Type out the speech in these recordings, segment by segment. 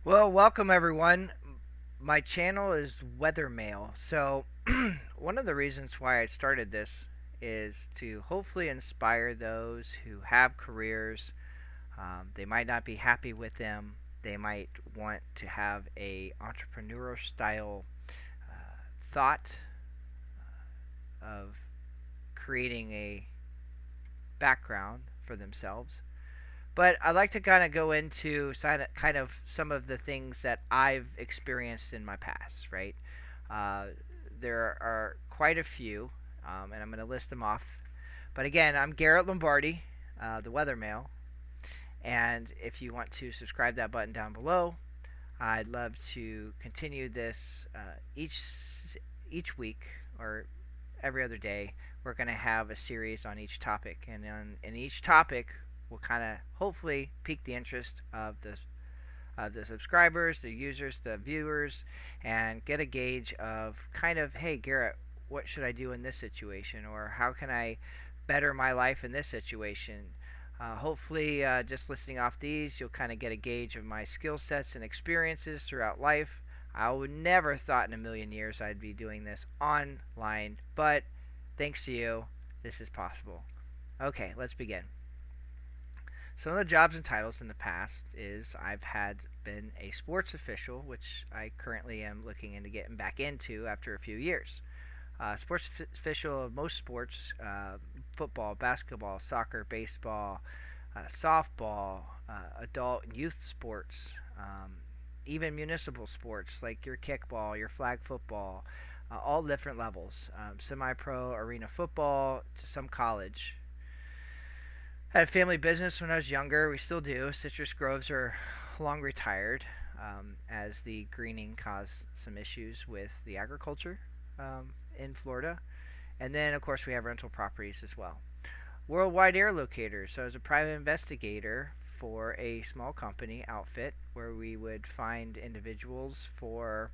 Well, welcome everyone. My channel is Weather Mail. So, one of the reasons why I started this is to hopefully inspire those who have careers. They might not be happy with them. They might want to have a entrepreneurial style thought of creating a background for themselves. But I'd like to kind of go into kind of some of the things that I've experienced in my past, right? Uh, there are quite a few, and I'm going to list them off. But again, I'm Garrett Lombardi, the Weather Mail, and if you want to subscribe that button down below, I'd love to continue this each week or every other day. We're going to have a series on each topic, and in each topic, will kind of hopefully pique the interest of the subscribers, the users, the viewers, and get a gauge of kind of, hey, Garrett, what should I do in this situation, or how can I better my life in this situation? Hopefully, just listening off these, you'll kind of get a gauge of my skill sets and experiences throughout life. I would never thought in a million years I'd be doing this online, but thanks to you, this is possible. Okay, let's begin. Some of the jobs and titles in the past is I've had been a sports official, which I currently am looking into getting back into after a few years. Sports official of most sports: football, basketball, soccer, baseball, softball, adult and youth sports, even municipal sports like your kickball, your flag football, all different levels. Semi-pro, arena football, to some college. Had a family business when I was younger. We still do. Citrus groves are long retired, as the greening caused some issues with the agriculture in Florida. And then, of course, we have rental properties as well. Worldwide Air Locators. So I was a private investigator for a small company outfit where we would find individuals for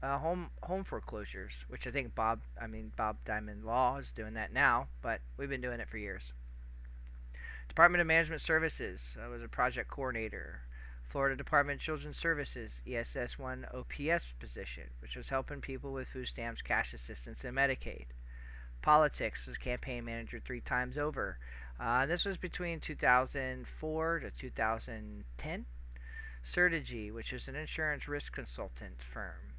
home foreclosures, which I think Bob Diamond Law is doing that now, but we've been doing it for years. Department of Management Services. I was a project coordinator. Florida Department of Children's Services, ESS 1 OPS position, which was helping people with food stamps, cash assistance, and Medicaid. Politics, was campaign manager 3 times over. This was between 2004 to 2010. Certigy, which is an insurance risk consultant firm.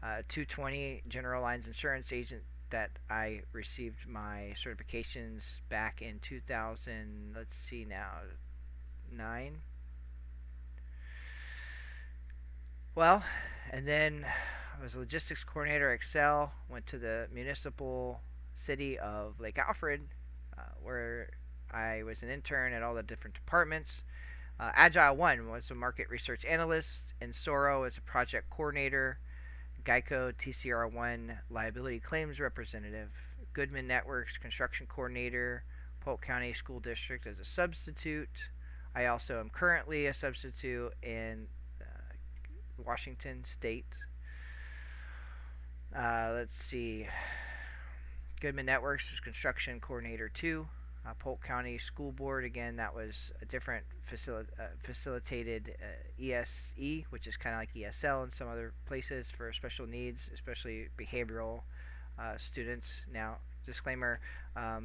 220 General Lines Insurance Agent that I received my certifications back in 2000, let's see now, 9. Well, and then I was a logistics coordinator at Excel, went to the municipal city of Lake Alfred, where I was an intern at all the different departments. Agile 1 was a market research analyst, and Soro as a project coordinator. Geico TCR1 liability claims representative, Goodman Networks construction coordinator, Polk County School District as a substitute. I also am currently a substitute in Washington State. Let's see. Goodman Networks is construction coordinator too. Polk County School Board, again, that was a different facilitated ESE, which is kind of like ESL in some other places for special needs, especially behavioral students. Now, disclaimer, I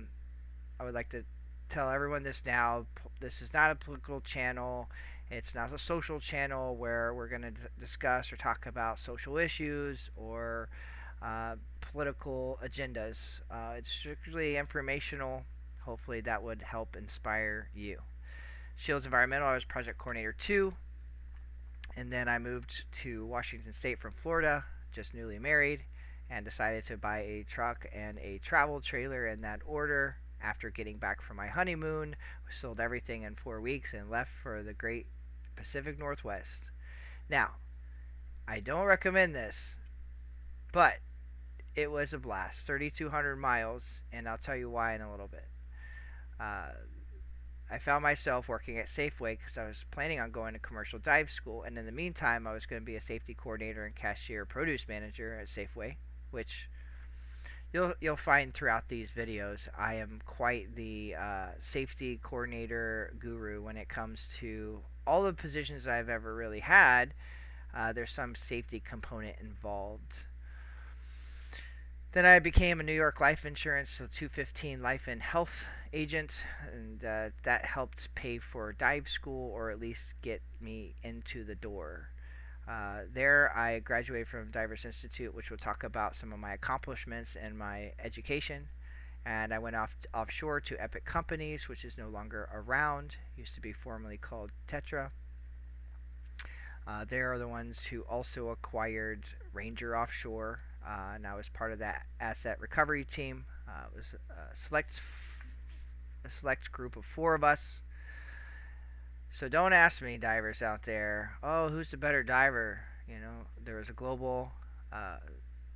would like to tell everyone this now. This is not a political channel. It's not a social channel where we're going to discuss or talk about social issues or political agendas. It's strictly informational. Hopefully that would help inspire you. Shields Environmental, I was project coordinator too. And then I moved to Washington State from Florida, just newly married, and decided to buy a truck and a travel trailer in that order. After getting back from my honeymoon, we sold everything in 4 weeks and left for the great Pacific Northwest. Now, I don't recommend this, but it was a blast. 3,200 miles, and I'll tell you why in a little bit. I found myself working at Safeway because I was planning on going to commercial dive school, and in the meantime, I was going to be a safety coordinator and cashier produce manager at Safeway, which you'll find throughout these videos. I am quite the safety coordinator guru when it comes to all the positions I've ever really had, there's some safety component involved. Then I became a New York life insurance, so 215 life and health agent, and that helped pay for dive school or at least get me into the door. There, I graduated from Divers Institute, which will talk about some of my accomplishments and my education. And I went offshore to Epic Companies, which is no longer around. Used to be formerly called Tetra. They are the ones who also acquired Ranger Offshore, and I was part of that asset recovery team. It was a select group of four of us. So don't ask me, divers out there, oh, who's the better diver? There was a global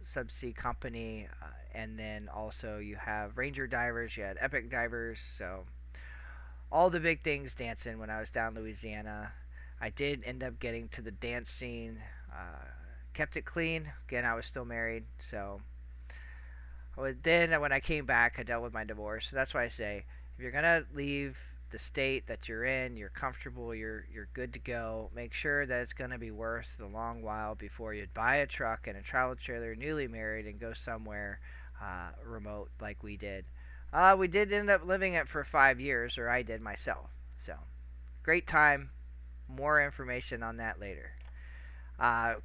subsea company, and then also you have Ranger divers, you had Epic divers, so all the big things dancing when I was down in Louisiana. I did end up getting to the dance scene, kept it clean. Again, I was still married, so then when I came back, I dealt with my divorce. So that's why I say, if you're gonna leave the state that you're in, you're comfortable, you're good to go. Make sure that it's going to be worth the long while before you buy a truck and a travel trailer, newly married, and go somewhere remote like we did. We did end up living it for 5 years, or I did myself. So, great time. More information on that later.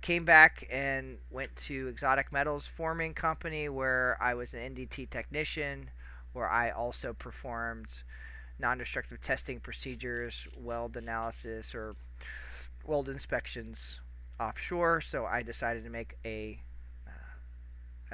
Came back and went to Exotic Metals Forming Company, where I was an NDT technician, where I also performed non-destructive testing procedures, weld analysis, or weld inspections offshore. So I decided to make a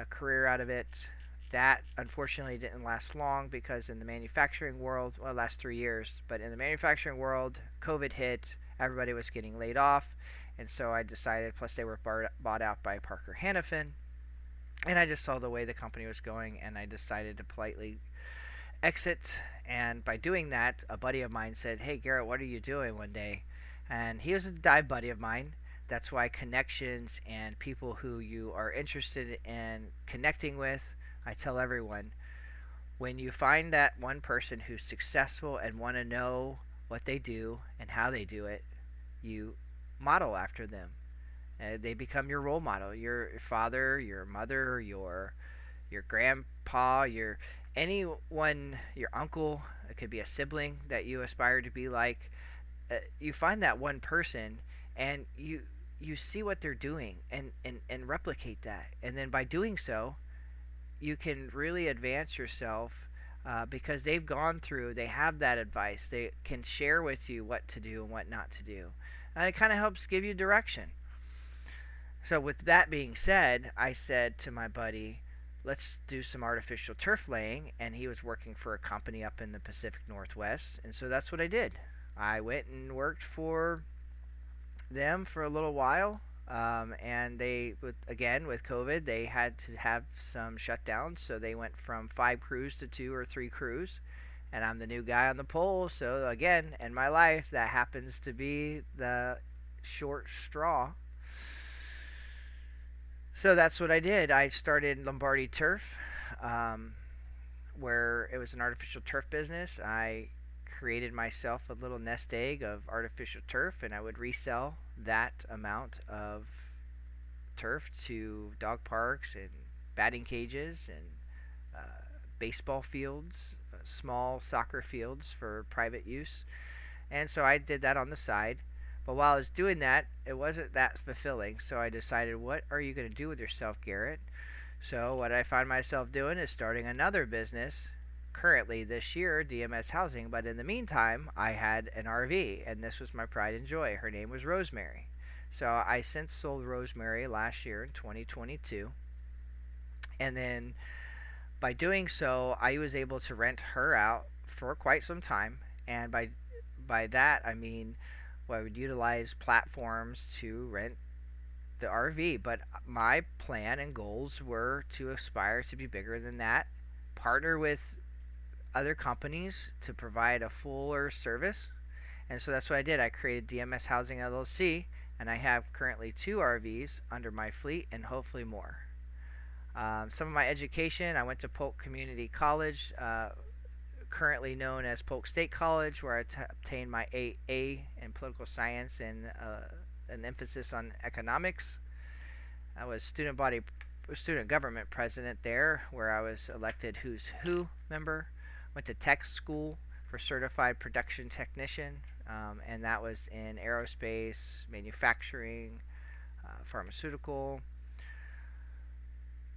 career out of it. That unfortunately didn't last long because in the manufacturing world, well, it lasted 3 years, but in the manufacturing world, COVID hit, everybody was getting laid off, and so I decided, plus they were bought out by Parker Hannifin, and I just saw the way the company was going, and I decided to politely exit. And by doing that, a buddy of mine said, hey Garrett, what are you doing one day? And he was a dive buddy of mine. That's why connections and people who you are interested in connecting with, I tell everyone, when you find that one person who's successful and want to know what they do and how they do it, you model after them. They become your role model, your father, your mother, your grandpa, anyone, your uncle. It could be a sibling that you aspire to be like. You find that one person, and you see what they're doing, and replicate that, and then by doing so, you can really advance yourself, because they've gone through, they have that advice, they can share with you what to do and what not to do, and it kind of helps give you direction. So with that being said, I said to my buddy, let's do some artificial turf laying, and he was working for a company up in the Pacific Northwest, and so that's what I did. I went and worked for them for a little while, and with COVID, they had to have some shutdowns, so they went from 5 crews to 2 or 3 crews, and I'm the new guy on the pole, so again, in my life, that happens to be the short straw. So that's what I did. I started Lombardi Turf, where it was an artificial turf business. I created myself a little nest egg of artificial turf, and I would resell that amount of turf to dog parks and batting cages and baseball fields, small soccer fields for private use. And so I did that on the side. But while I was doing that, it wasn't that fulfilling. So I decided, what are you going to do with yourself, Garrett? So what I find myself doing is starting another business, currently this year, DMS Housing. But in the meantime, I had an RV, and this was my pride and joy. Her name was Rosemary. So I since sold Rosemary last year in 2022. And then by doing so, I was able to rent her out for quite some time. And by that, I mean, I would utilize platforms to rent the RV, but my plan and goals were to aspire to be bigger than that, partner with other companies to provide a fuller service, and so that's what I did. I created DMS Housing LLC, and I have currently 2 RVs under my fleet and hopefully more. Some of my education, I went to Polk Community College, currently known as Polk State College, where I obtained my AA in political science and an emphasis on economics. I was student government president there, where I was elected Who's Who member. Went to tech school for certified production technician, and that was in aerospace, manufacturing, pharmaceutical.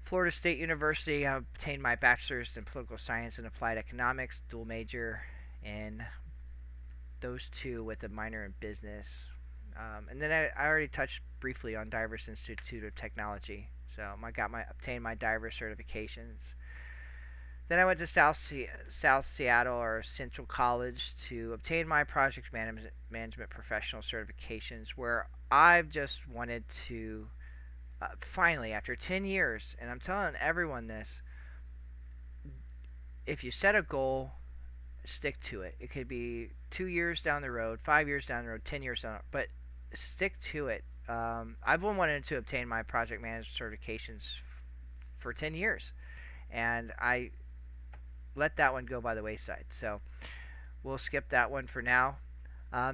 Florida State University, I obtained my bachelor's in political science and applied economics, dual major in those two with a minor in business. And then I already touched briefly on Divers Institute of Technology. So I obtained my Divers certifications. Then I went to South Seattle or Central College to obtain my project management professional certifications, where I've just wanted to finally, after 10 years, and I'm telling everyone this, if you set a goal, stick to it. It could be 2 years down the road, 5 years down the road, 10 years down the road, but stick to it. I've been wanting to obtain my project management certifications for 10 years, and I let that one go by the wayside. So we'll skip that one for now.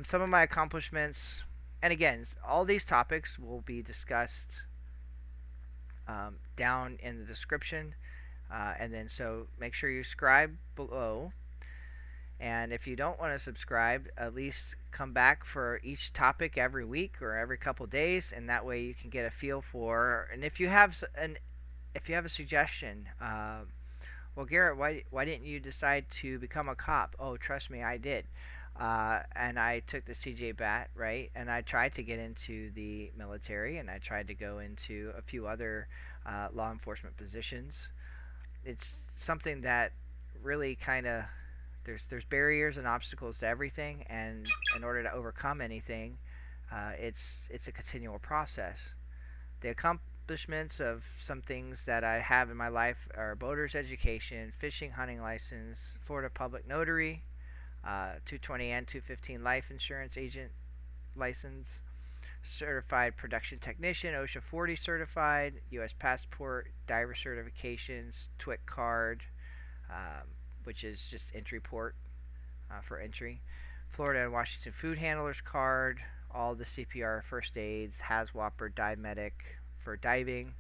Some of my accomplishments, and again, all these topics will be discussed down in the description. And then so make sure you subscribe below. And if you don't want to subscribe, at least come back for each topic every week or every couple days, and that way you can get a feel for. And if you have a suggestion, well, Garrett, why didn't you decide to become a cop? Oh, trust me, I did. And I took the CJ bat, right? And I tried to get into the military, and I tried to go into a few other law enforcement positions. It's something that really kind of there's barriers and obstacles to everything, and in order to overcome anything, it's a continual process. The accomplishments of some things that I have in my life are boater's education, fishing, hunting license, Florida public notary, 220 and 215 life insurance agent license, certified production technician, OSHA 40 certified, U.S. passport, diver certifications, TWIC card, which is just entry port for entry, Florida and Washington food handlers card, all the CPR first aids, HAZWOPER dive medic for diving,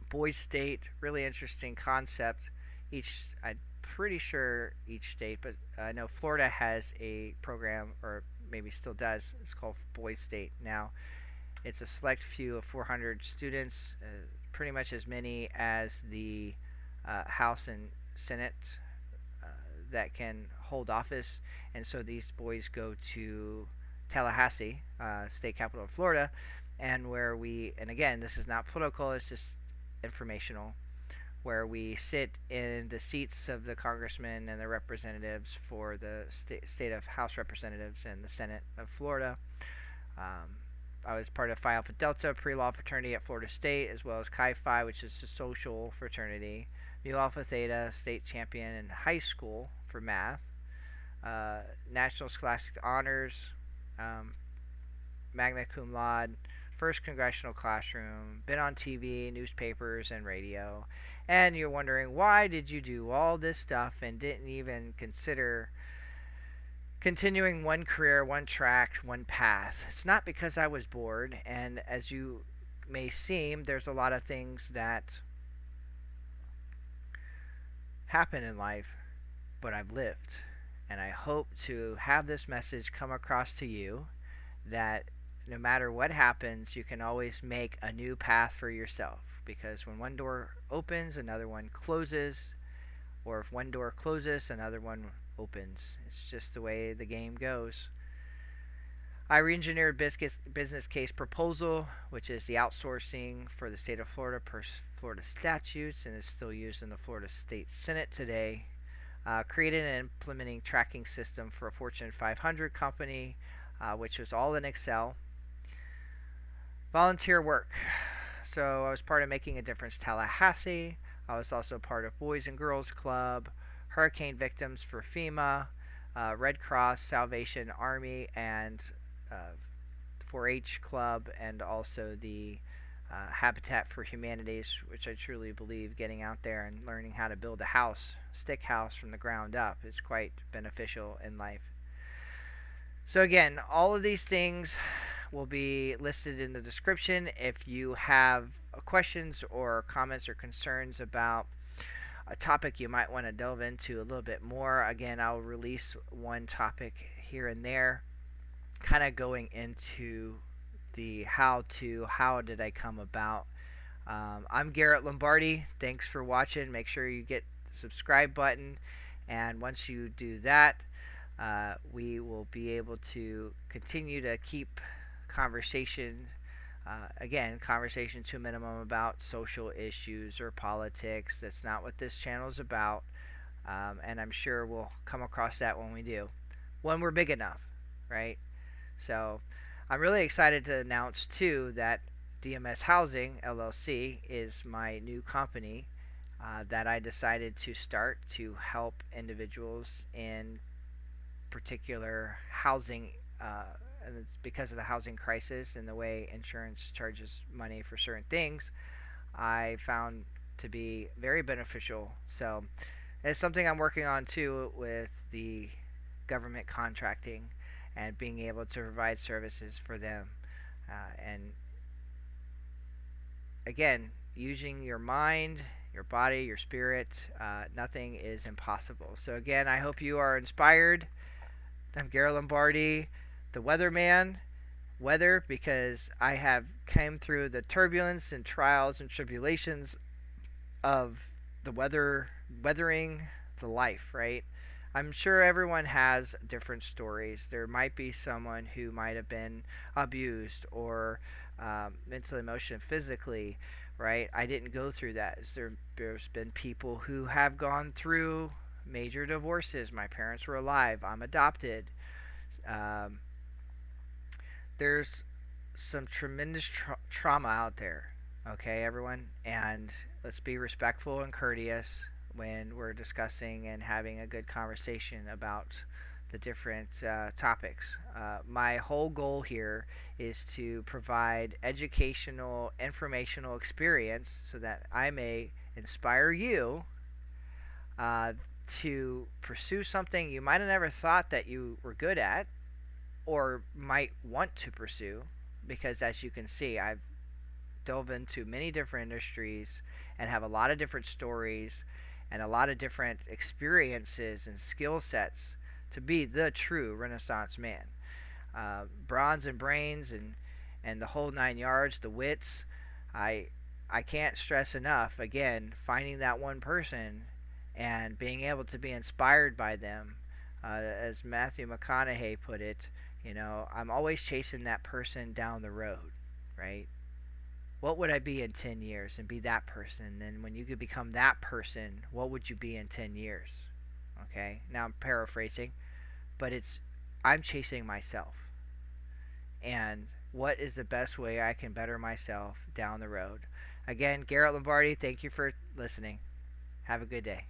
Boys State, really interesting concept. I'm pretty sure each state, but I know Florida has a program, or maybe still does. It's called Boys State now. It's a select few of 400 students, pretty much as many as the House and Senate that can hold office, and so these boys go to Tallahassee, state capital of Florida, and and again, this is not political, it's just informational, where we sit in the seats of the congressmen and the representatives for the state of House Representatives and the Senate of Florida. I was part of Phi Alpha Delta pre-law fraternity at Florida State, as well as Chi Phi, which is a social fraternity, Mu Alpha Theta, state champion in high school for math, National Scholastic Honors, magna cum laude, first congressional classroom, been on TV, newspapers, and radio. And you're wondering, why did you do all this stuff and didn't even consider continuing one career, one track, one path? It's not because I was bored, and as you may seem, there's a lot of things that happen in life, but I've lived. And I hope to have this message come across to you that no matter what happens, you can always make a new path for yourself. Because when one door opens, another one closes. Or if one door closes, another one opens. It's just the way the game goes. I re-engineered business case proposal, which is the outsourcing for the state of Florida per Florida statutes, and is still used in the Florida State Senate today. Created and implementing tracking system for a Fortune 500 company, which was all in Excel. Volunteer work. So I was part of Making a Difference Tallahassee. I was also part of Boys and Girls Club, Hurricane Victims for FEMA, Red Cross, Salvation Army, and 4-H Club, and also the Habitat for Humanities, which I truly believe getting out there and learning how to build a house, stick house from the ground up, is quite beneficial in life. So, again, all of these things will be listed in the description. If you have questions or comments or concerns about a topic you might want to delve into a little bit more, again, I'll release one topic here and there, kind of going into the how did I come about. I'm Garrett Lombardi. Thanks for watching. Make sure you get the subscribe button, and once you do that, we will be able to continue to keep conversation, again, conversation to a minimum about social issues or politics. That's not what this channel is about, and I'm sure we'll come across that when we do, when we're big enough, right? So I'm really excited to announce too that DMS Housing LLC is my new company that I decided to start to help individuals in particular housing, and it's because of the housing crisis and the way insurance charges money for certain things. I found to be very beneficial. So it's something I'm working on too with the government contracting and being able to provide services for them. And again, using your mind, your body, your spirit, nothing is impossible. So, again, I hope you are inspired. I'm Gary Lombardi, the weatherman. Weather, because I have came through the turbulence and trials and tribulations of the weathering the life, right? I'm sure everyone has different stories. There might be someone who might have been abused or mentally, emotionally, physically, right? I didn't go through that. There's been people who have gone through major divorces. My parents were alive. I'm adopted. Um, there's some tremendous trauma out there, okay, everyone? And let's be respectful and courteous when we're discussing and having a good conversation about the different topics. My whole goal here is to provide educational, informational experience so that I may inspire you uh, to pursue something you might have never thought that you were good at or might want to pursue. Because as you can see, I've dove into many different industries and have a lot of different stories and a lot of different experiences and skill sets to be the true Renaissance man. Bronze and brains and the whole 9 yards, the wits. I can't stress enough, again, finding that one person and being able to be inspired by them. As Matthew McConaughey put it, I'm always chasing that person down the road, right? What would I be in 10 years and be that person? And when you could become that person, what would you be in 10 years? Okay, now I'm paraphrasing, but I'm chasing myself. And what is the best way I can better myself down the road? Again, Garrett Lombardi, thank you for listening. Have a good day.